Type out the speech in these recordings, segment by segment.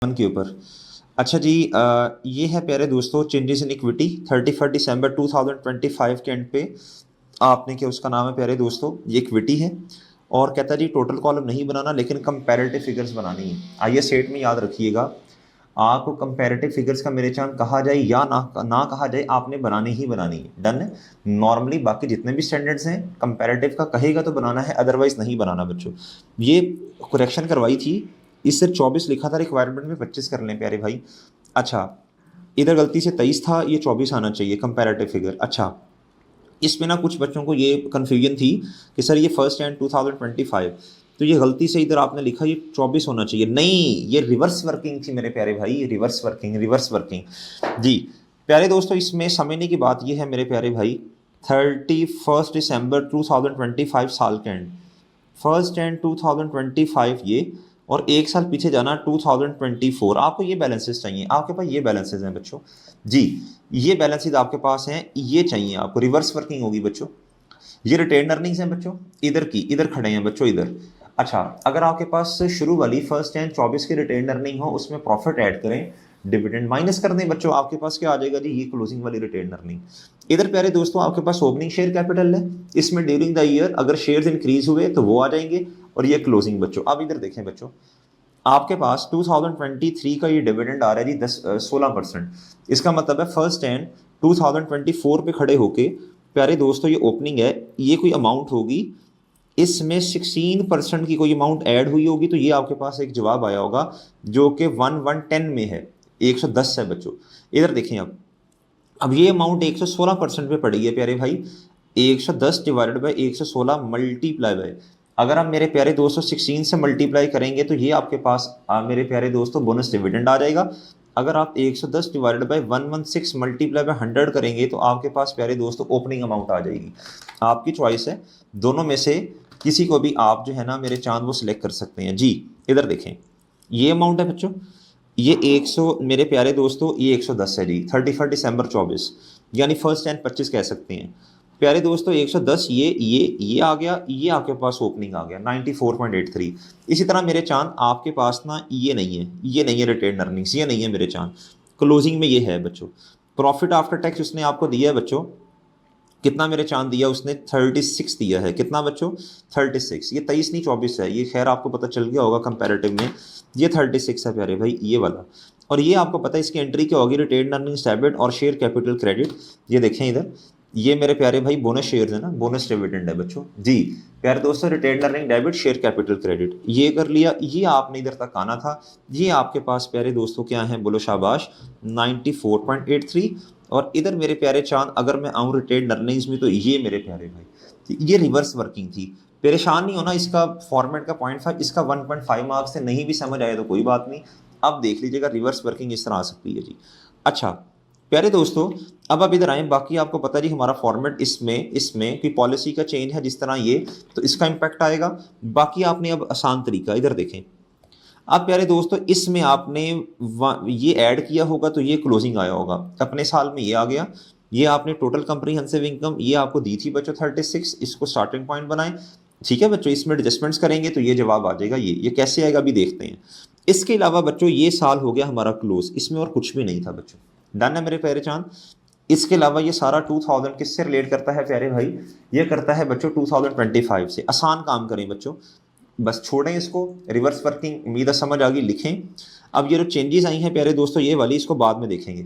के ऊपर। अच्छा जी, ये है प्यारे दोस्तों चेंजेस इन इक्विटी 31 दिसंबर 2025 के एंड पे आपने क्या उसका नाम है प्यारे दोस्तों, ये इक्विटी है और कहता है जी टोटल कॉलम नहीं बनाना लेकिन कंपैरेटिव फिगर्स बनानी है। आइए सेट में याद रखिएगा, आपको कंपैरेटिव फिगर्स का मेरे चांद कहा जाए या ना कहा जाए, आपने बनानी ही बनानी है। डन है। नॉर्मली बाकी जितने भी स्टैंडर्ड्स हैं कंपैरेटिव का कहेगा तो बनाना है, अदरवाइज नहीं बनाना बच्चों। ये करेक्शन करवाई थी, इससे 24 लिखा था, रिक्वायरमेंट में 25 कर लें प्यारे भाई। अच्छा, इधर गलती से 23 था, ये 24 आना चाहिए कंपैरेटिव फिगर। अच्छा, इसमें ना कुछ बच्चों को ये कन्फ्यूजन थी कि सर ये फर्स्ट एंड 2025, तो ये गलती से इधर आपने लिखा ये 24 होना चाहिए। नहीं, ये रिवर्स वर्किंग थी मेरे प्यारे भाई, रिवर्स वर्किंग, रिवर्स वर्किंग जी। प्यारे दोस्तों इसमें समझने की बात ये है मेरे प्यारे भाई, 31 दिसंबर 2025 साल के एंड, फर्स्ट एंड 2025 ये, और एक साल पीछे जाना 2024। आपको ये बैलेंसेस चाहिए, आपके पास ये बैलेंसेस हैं बच्चों जी, ये बैलेंसेस आपके पास हैं, ये चाहिए आपको। रिवर्स वर्किंग होगी बच्चों। ये रिटेन अर्निंग्स हैं बच्चों, इधर की इधर खड़े हैं बच्चों इधर। अच्छा, अगर आपके पास शुरू वाली फर्स्ट एंड 24 की रिटेन अर्निंग हो, उसमें प्रॉफिट ऐड करें, डिविडेंड माइनस कर दें बच्चों, आपके पास क्या आ जाएगा जी, ये क्लोजिंग वाली रिटेन अर्निंग। इधर प्यारे दोस्तों आपके पास ओपनिंग शेयर कैपिटल है, इसमें ड्यूरिंग द ईयर अगर शेयर्स इंक्रीज हुए तो वो आ जाएंगे, और ये क्लोजिंग बच्चों। अब इधर देखें बच्चों, आपके पास 2023 का ये डिविडेंड आ रहा है जी 16%। इसका मतलब है फर्स्ट एंड 2024 पे खड़े होके प्यारे दोस्तों ये ओपनिंग है, ये कोई अमाउंट होगी, इसमें 16% की कोई अमाउंट ऐड हुई होगी, तो ये आपके पास एक जवाब आया होगा जो कि 1110 में है, 110 है बच्चों। इधर देखें अब ये अमाउंट 116% पे पड़ी है प्यारे भाई, 110 डिवाइडेड बाई 116 मल्टीप्लाई बाय, अगर आप मेरे प्यारे दोस्तों 16 से मल्टीप्लाई करेंगे तो ये आपके पास मेरे प्यारे दोस्तों बोनस डिविडेंड आ जाएगा। अगर आप 110 डिवाइडेड बाई 116 मल्टीप्लाई बाय 100 करेंगे तो आपके पास प्यारे दोस्तों ओपनिंग अमाउंट आ जाएगी। आपकी चॉइस है, दोनों में से किसी को भी आप जो है ना मेरे चांद वो सिलेक्ट कर सकते हैं जी। इधर देखें, ये अमाउंट है बच्चों, ये 100 मेरे प्यारे दोस्तों, ये 110 है जी 31 दिसंबर 24, यानी फर्स्ट एंड 25 कह सकते हैं प्यारे दोस्तों। 110 ये आ गया, ये आपके पास ओपनिंग आ गया 94.83। इसी तरह मेरे चांद आपके पास ना ये नहीं है, ये नहीं है रिटेन अर्निंग्स, ये नहीं है मेरे चांद, क्लोजिंग में ये है बच्चों। प्रॉफिट आफ्टर टैक्स उसने आपको दिया है बच्चों, कितना मेरे चांद दिया उसने, 36 दिया है। कितना बच्चों, 36, ये 23 नहीं 24 है, ये खैर आपको पता चल गया होगा कंपैरेटिव में, ये 36 है प्यारे भाई, ये वाला। और ये आपको पता है इसकी एंट्री क्या होगी, रिटेन अर्निंग्स डेबिट और शेयर कैपिटल क्रेडिट। ये देखें इधर, ये मेरे प्यारे भाई बोनस शेयर्स है ना, बोनस डिविडेंड है बच्चों जी। प्यारे दोस्तों retained earning debit share capital credit ये कर लिया, ये आपने इधर तक आना था। ये आपके पास प्यारे दोस्तों क्या है, बोलो शाबाश, 94.83। और इधर मेरे प्यारे चांद अगर मैं आऊँ रिटेन अर्निंग्स में तो ये मेरे प्यारे भाई ये रिवर्स वर्किंग थी। परेशान नहीं होना, इसका फॉर्मेट का 0.5, इसका 1.5 मार्क्स से नहीं भी समझ आए तो कोई बात नहीं। अब देख लीजिएगा रिवर्स वर्किंग इस तरह आ सकती है जी। अच्छा प्यारे दोस्तों, अब आप इधर आए, बाकी आपको पता जी हमारा फॉर्मेट इसमें कोई पॉलिसी का चेंज है जिस तरह ये, तो इसका इम्पैक्ट आएगा। बाकी आपने अब आसान तरीका इधर देखें, अब प्यारे दोस्तों इसमें आपने ये ऐड किया होगा तो ये क्लोजिंग आया होगा, अपने साल में ये आ गया। ये आपने टोटल कंप्रीहेंसिव इनकम ये आपको दी थी बच्चों 36, इसको स्टार्टिंग पॉइंट बनाएं। ठीक है बच्चों, इसमें एडजस्टमेंट्स करेंगे तो ये जवाब आ जाएगा। ये कैसे आएगा अभी देखते हैं। इसके अलावा बच्चों ये साल हो गया हमारा क्लोज, इसमें और कुछ भी नहीं था बच्चों। डन है मेरे प्यारे चांद। इसके अलावा ये सारा 2000 किससे रिलेट करता है प्यारे भाई, ये करता है बच्चों 2025 से। आसान काम करें बच्चों, बस छोड़ें इसको, रिवर्स वर्किंग उम्मीद है समझ आ गई, लिखें। अब ये जो चेंजेस आई हैं प्यारे दोस्तों ये वाली, इसको बाद में देखेंगे।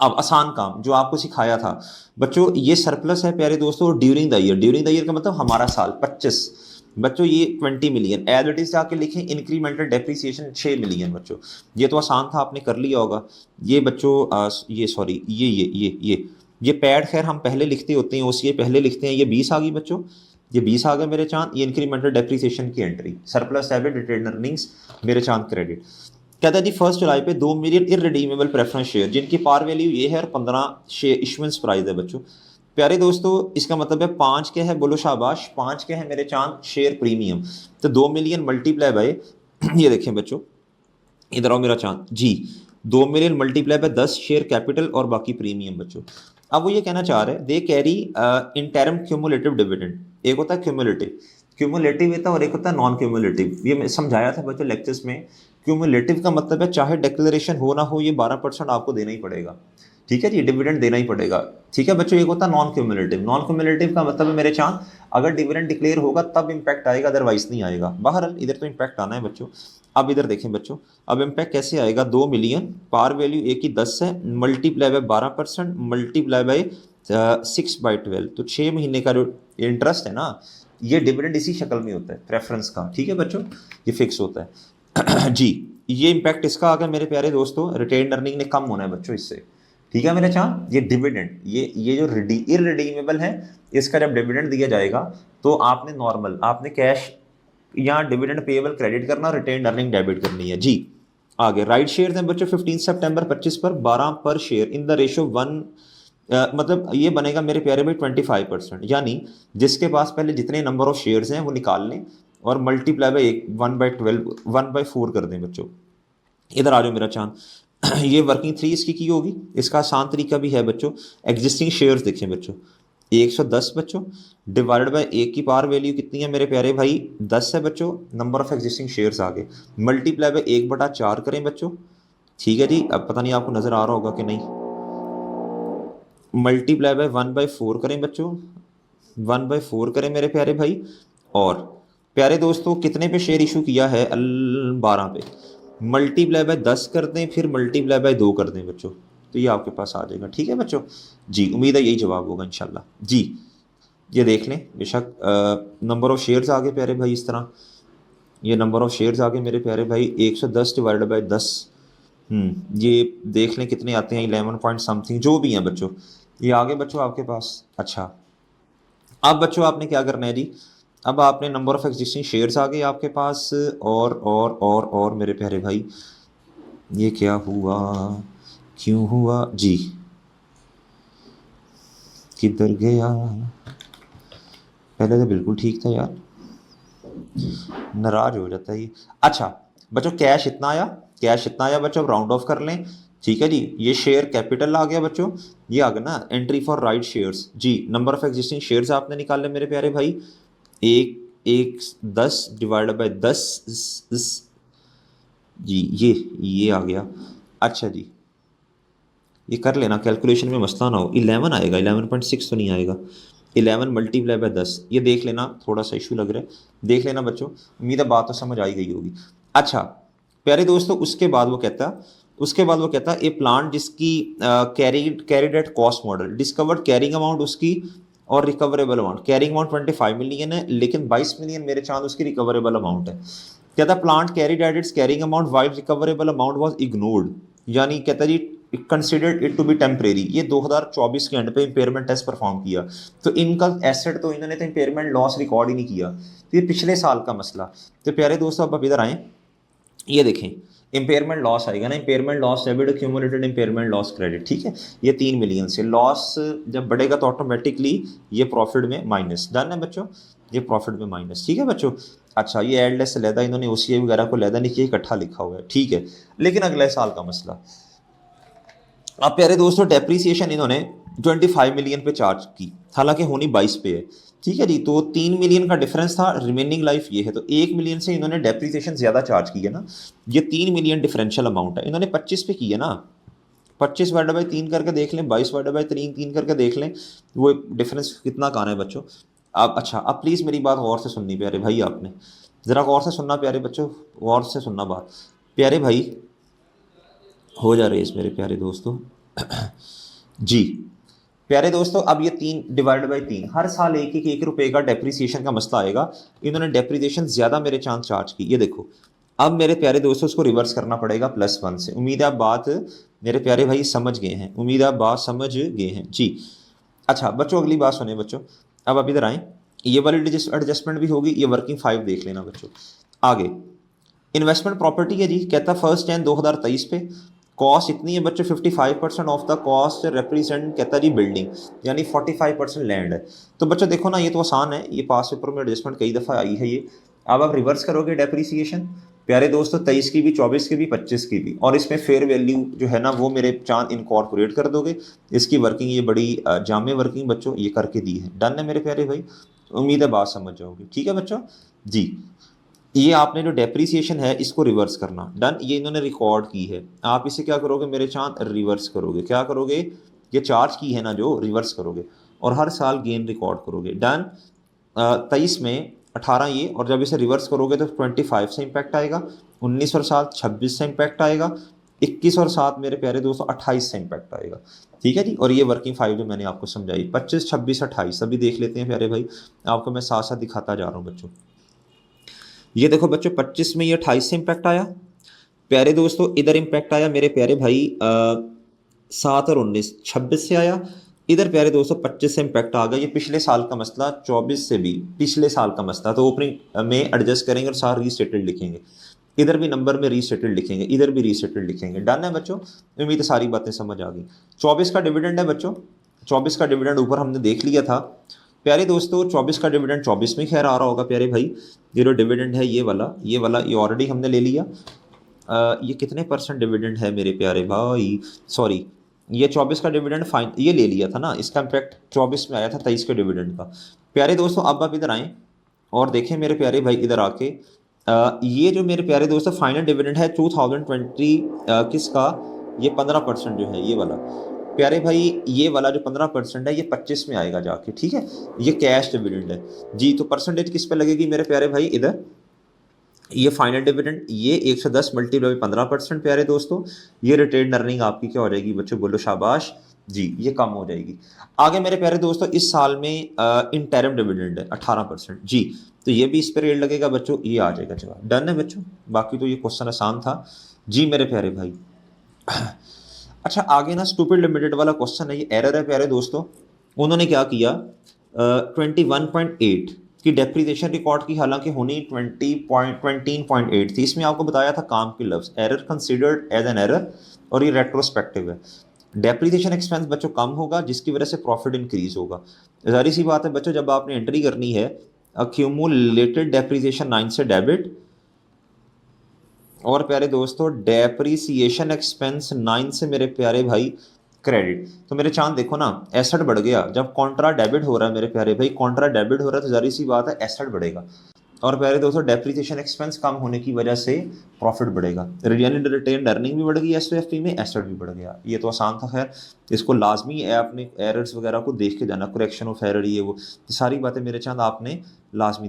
अब आसान काम जो आपको सिखाया था बच्चों, ये सरप्लस है प्यारे दोस्तों during the year. During the year का मतलब हमारा साल 25 बच्चों, ये 20 मिलियन एज इट इज जाके लिखें। इंक्रीमेंटल डेप्रिसिएशन 6 मिलियन बच्चों, ये तो आसान था, आपने कर लिया होगा। ये बच्चों ये सॉरी ये पैड खैर हम पहले लिखते होते हैं, ओसीए पहले लिखते हैं। ये 20 आ गई बच्चों, ये 20 आ गए मेरे चांद। ये इंक्रीमेंटल डेप्रिसिएशन की entry, surplus debit retained earnings मेरे चांद क्रेडिट। कहता है जी 1 जुलाई पे 2 मिलियन इररिडीमेबल प्रेफरेंस शेयर जिनकी पार वैल्यू ये है और 15 शेयर इशुएंस प्राइस है बच्चों। प्यारे दोस्तों इसका मतलब है 5 क्या है, बोलो शाबाश, 5 क्या है मेरे चांद, शेयर प्रीमियम। तो 2 मिलियन मल्टीप्लाई बाय ये देखें बच्चों, इधर आओ मेरा चांद जी, 2 million multiply by 10 share capital और बाकी प्रीमियम बच्चों। अब वो ये कहना चाह रहे हैं they carry interim cumulative dividend. एक होता है क्यूमुलेटिव, क्यूमुलेटिव होता है और एक होता है नॉन क्यूमुलेटिव। ये मैं समझाया था बच्चों लेक्चर्स में। क्यूमुलेटिव का मतलब है चाहे डिक्लेरेशन हो ना हो, ये 12% आपको देना ही पड़ेगा, ठीक है जी, डिविडेंड देना ही पड़ेगा, ठीक है बच्चों। एक होता है नॉन क्यूमुलेटिव, नॉन क्यूमुलेटिव का मतलब है मेरे चांद अगर डिविडेंड डिक्लेयर होगा तब इंपैक्ट आएगा, अदरवाइज नहीं आएगा। बहरहाल इधर तो इंपैक्ट आना है बच्चों। अब इधर देखें बच्चों, अब इंपैक्ट कैसे आएगा, 2 मिलियन, पार वैल्यू ए की 10 है, मल्टीप्लाई बाय 12%, मल्टीप्लाई बाय 6/12, तो 6 महीने का जो इंटरेस्ट है ना, ये डिविडेंड इसी शक्ल में होता है प्रेफरेंस का, ठीक है बच्चों, ये फिक्स होता है जी। ये इंपैक्ट इसका आ गया मेरे प्यारे दोस्तों, रिटेन अर्निंग ने कम होना है बच्चों इससे, ठीक है मेरे चांद। ये डिविडेंड, ये जो इररिडीमेबल है, इसका जब डिविडेंड दिया जाएगा तो आपने नॉर्मल, आपने कैश या डिविडेंड पेएबल क्रेडिट करना, रिटेन अर्निंग डेबिट करनी है जी। आगे राइट शेयर हैं बच्चों 15 सितंबर 25 पर 12 पर शेयर इन द रेशो 1, मतलब ये बनेगा मेरे प्यारे भाई 25%, यानी जिसके पास पहले जितने नंबर ऑफ शेयर्स हैं वो निकाल लें और मल्टीप्लाई बाई 1/12 1/4 कर दें बच्चों। इधर आ जाओ मेरा चांद ये वर्किंग 3 इसकी की होगी, इसका आसान तरीका भी है बच्चों। एग्जिस्टिंग शेयर्स देखें बच्चों, 110 बच्चों, डिवाइडेड बाय एक की पार वैल्यू कितनी है मेरे प्यारे भाई 10 है बच्चों, नंबर ऑफ एग्जिस्टिंग शेयर्स आगे, मल्टीप्लाई बाय 1/4 करें बच्चों, ठीक है जी। अब पता नहीं आपको नज़र आ रहा होगा कि नहीं, मल्टीप्लाई बाय 1/4 करें बच्चों, 1/4 करें मेरे प्यारे भाई, और प्यारे दोस्तों कितने पे शेयर इशू किया है, 12 पे, मल्टीप्लाई बाय 10 कर दें, फिर मल्टीप्लाई बाय 2 कर दें बच्चों, तो ये आपके पास आ जाएगा, ठीक है बच्चों जी। उम्मीद है यही जवाब होगा इंशाल्लाह जी। ये देख लें बेशक नंबर ऑफ शेयर्स आगे प्यारे भाई इस तरह, ये नंबर ऑफ शेयर्स आगे मेरे प्यारे भाई 110 डिवाइडेड बाय 10, ये देख लें कितने आते हैं 11 पॉइंट समथिंग जो भी हैं बच्चों, ये आगे बच्चों आपके पास। अच्छा अब बच्चों आपने क्या करना है जी, अब आपने नंबर ऑफ एग्जिस्टिंग शेयर्स आ गए आपके पास, और मेरे प्यारे भाई ये क्या हुआ, क्यों हुआ जी, किधर गया, पहले तो बिल्कुल ठीक था यार, नाराज हो जाता है ये। अच्छा बच्चों कैश इतना आया, कैश इतना आया बच्चों, राउंड ऑफ कर लें, ठीक है जी। ये शेयर कैपिटल आ गया बच्चों, ये आ गया ना एंट्री फॉर राइट शेयर्स जी। नंबर ऑफ एग्जिस्टिंग शेयर्स आपने निकाल लिया मेरे प्यारे भाई, एक एक 10 डिवाइड बाय 10 जी, ये आ गया। अच्छा जी ये कर लेना, कैलकुलेशन में मसला ना हो, 11 आएगा, 11.6 तो नहीं आएगा, 11 मल्टीप्लाई बाय 10, ये देख लेना, थोड़ा सा इशू लग रहा है, देख लेना बच्चों, उम्मीद है बात तो समझ आई गई होगी। अच्छा प्यारे दोस्तों उसके बाद वो कहता ए प्लांट जिसकी carried at cost model discovered carrying amount उसकी और recoverable amount, carrying amount 25 million है लेकिन 22 मिलियन मेरे चांद उसकी रिकवरेबल अमाउंट है। कहता plant carried at its carrying amount while recoverable amount was ignored, यानी कहता G considered it to be temporary, ये 2024 के एंड पे इंपेयरमेंट टेस्ट परफॉर्म किया, तो इनका एसेट तो इन्होंने तो इंपेयरमेंट लॉस रिकॉर्ड ही नहीं किया, तो ये पिछले साल का मसला। तो प्यारे दोस्तों अब इधर आएँ, ये देखें इंपेयरमेंट लॉस आएगा ना, impairment loss debit cumulated impairment loss credit, ठीक है, ये 3 मिलियन से लॉस जब बढ़ेगा तो ऑटोमेटिकली ये प्रॉफिट में माइनस, डन है बच्चों, ये प्रॉफिट में माइनस, ठीक है बच्चों। अच्छा ये एडलेस से लैदा, इन्होंने ओसीआई वगैरह को लैदा नहीं किया, इकट्ठा लिखा हुआ है, ठीक है, लेकिन अगले साल का मसला। अब प्यारे दोस्तों डेप्रीसिएशन इन्होंने 25 मिलियन पे चार्ज की, हालांकि होनी 22 पे है, ठीक है जी, तो 3 मिलियन का डिफरेंस था, रिमेनिंग लाइफ ये है, तो 1 मिलियन से इन्होंने डेप्रीसिएशन ज़्यादा चार्ज की है ना, ये 3 मिलियन डिफरेंशियल अमाउंट है, इन्होंने 25 पे की है ना, 25/3 करके देख लें, 22/3 करके देख लें, वो डिफरेंस कितना का है बच्चों। अब अच्छा अब प्लीज़ मेरी बात गौर से सुननी प्यारे भाई, आपने ज़रा गौर से सुनना प्यारे बच्चों, गौर से सुनना बात प्यारे भाई, हो जा रही है मेरे प्यारे दोस्तों जी। प्यारे दोस्तों अब ये 3/3 हर साल एक रुपए का डेप्रीसिएशन का मसला आएगा, इन्होंने डेप्रीसिएशन ज़्यादा मेरे चांस चार्ज की, ये देखो अब मेरे प्यारे दोस्तों उसको रिवर्स करना पड़ेगा +1 से। उम्मीद है आप बात मेरे प्यारे भाई समझ गए हैं, उम्मीद है आप बात समझ गए हैं जी। अच्छा बच्चों अगली बात सुने बच्चों, अब आप इधर आएँ, ये वाली एडजस्टमेंट भी होगी, ये वर्किंग 5 देख लेना बच्चों। आगे इन्वेस्टमेंट प्रॉपर्टी है जी, कहता 1 जनवरी 2023 पे कॉस्ट इतनी है बच्चों, 55% ऑफ द कॉस्ट रिप्रेजेंट कहता जी बिल्डिंग, यानी 45% लैंड है। तो बच्चों देखो ना ये तो आसान है, ये पास पेपर में एडजस्टमेंट कई दफ़ा आई है ये। अब आप रिवर्स करोगे डेप्रीसिएशन प्यारे दोस्तों 23 की भी, 24 की भी, 25 की भी, और इसमें फेयर वैल्यू जो है ना वो मेरे चांद इनकॉर्पोरेट कर दोगे, इसकी वर्किंग ये बड़ी जामे वर्किंग बच्चों ये करके दी है, डन है मेरे प्यारे भाई, उम्मीद है बात समझ जाओगे, ठीक है बच्चों जी। ये आपने जो डेप्रीसिएशन है इसको रिवर्स करना, डन। ये इन्होंने रिकॉर्ड की है, आप इसे क्या करोगे मेरे चांद, रिवर्स करोगे। क्या करोगे, ये चार्ज की है ना जो, रिवर्स करोगे और हर साल गेन रिकॉर्ड करोगे, डन। 23 में 18 ये, और जब इसे रिवर्स करोगे तो 25 से इम्पैक्ट आएगा, 19 और 7 26 से इम्पैक्ट आएगा, 21 और 7 मेरे प्यारे दोस्तों 28 से इम्पैक्ट आएगा। ठीक है जी। और ये वर्किंग फाइव जो मैंने आपको समझाई, 25 26 28 अभी देख लेते हैं प्यारे भाई, आपको मैं साथ साथ दिखाता जा रहा हूँ बच्चों। ये देखो बच्चों 25 में ये 28 से इम्पैक्ट आया प्यारे दोस्तों, इधर इम्पैक्ट आया मेरे प्यारे भाई 7 और 19 26 से आया, इधर प्यारे दोस्तों 25 से इम्पैक्ट आ गया। ये पिछले साल का मसला, 24 से भी पिछले साल का मसला, तो ओपनिंग में एडजस्ट करेंगे और सारा रीसेटेड लिखेंगे, इधर भी नंबर में रीसेटेड लिखेंगे, इधर भी रीसेटेड लिखेंगे, डन है बच्चों। उम्मीद है सारी बातें समझ आ गई। 24 का डिविडेंड है बच्चों, 24 का डिविडेंड ऊपर हमने देख लिया था प्यारे दोस्तों। 24 का डिविडेंड 24 में खैर आ रहा होगा प्यारे भाई, ये जो डिविडेंड है ये वाला ये ऑलरेडी हमने ले लिया। ये कितने परसेंट डिविडेंड है मेरे प्यारे भाई, सॉरी ये 24 का डिविडेंड फाइन ये ले लिया था ना, इसका इम्पैक्ट 24 में आया था 23 के डिविडेंड का। प्यारे दोस्तों अब आप इधर आएँ और देखें मेरे प्यारे भाई, इधर आके ये जो मेरे प्यारे दोस्तों फाइनल डिविडेंड है 2020 किसका, ये 15% जो है ये वाला प्यारे भाई, ये वाला जो 15% है ये 25 में आएगा जाके, ठीक है। ये कैश डिविडेंड है जी। तो परसेंटेज किस पे लगेगी मेरे प्यारे भाई, इधर ये फाइनल डिविडेंड, ये 110 मल्टीप्लाई 15% प्यारे दोस्तों, ये रिटेन अर्निंग आपकी क्या हो जाएगी बच्चों, बोलो शाबाश जी, ये कम हो जाएगी। आगे मेरे प्यारे दोस्तों इस साल में इंटरिम डिविडेंड है 18% जी, तो ये भी इस पर रेट लगेगा बच्चों, ये आ जाएगा जवाब, डन है बच्चों। बाकी तो ये क्वेश्चन आसान था जी मेरे प्यारे भाई। अच्छा आगे ना स्टूपिड लिमिटेड वाला क्वेश्चन है, ये एरर है प्यारे दोस्तों। उन्होंने क्या किया 21.8 की डेप्रीसिएशन रिकॉर्ड की, हालांकि होनी 20.18.8 थी। इसमें आपको बताया था काम के लफ्ज, error considered as an error, और ये रेट्रोस्पेक्टिव है। डेप्रीसिएशन एक्सपेंस बच्चों कम होगा जिसकी वजह से प्रॉफिट इंक्रीज होगा। जारी सी बात है बच्चों, जब आपने एंट्री करनी है अक्यूमुलेटेड डेप्रीसिएशन 9 से डेबिट, और प्यारे दोस्तों डेप्रीसिएशन एक्सपेंस 9 से मेरे प्यारे भाई क्रेडिट, तो मेरे चांद देखो ना एसेट बढ़ गया, जब कॉन्ट्रा डेबिट हो रहा है मेरे प्यारे भाई, कॉन्ट्रा डेबिट हो रहा है तो जारी सी बात है एसेट बढ़ेगा, और प्यारे दोस्तों डेप्रीसिएशन एक्सपेंस कम होने की वजह से प्रॉफिट बढ़ेगा, यानी रिटेन अर्निंग भी बढ़ गई एसओएफपी में, एसेट भी बढ़ गया। ये तो आसान था खैर, इसको लाजमी है आपने एरर्स वगैरह को देख के जाना, करेक्शन ऑफ एरर ये वो सारी बातें मेरे चांद आपने लाजमी देख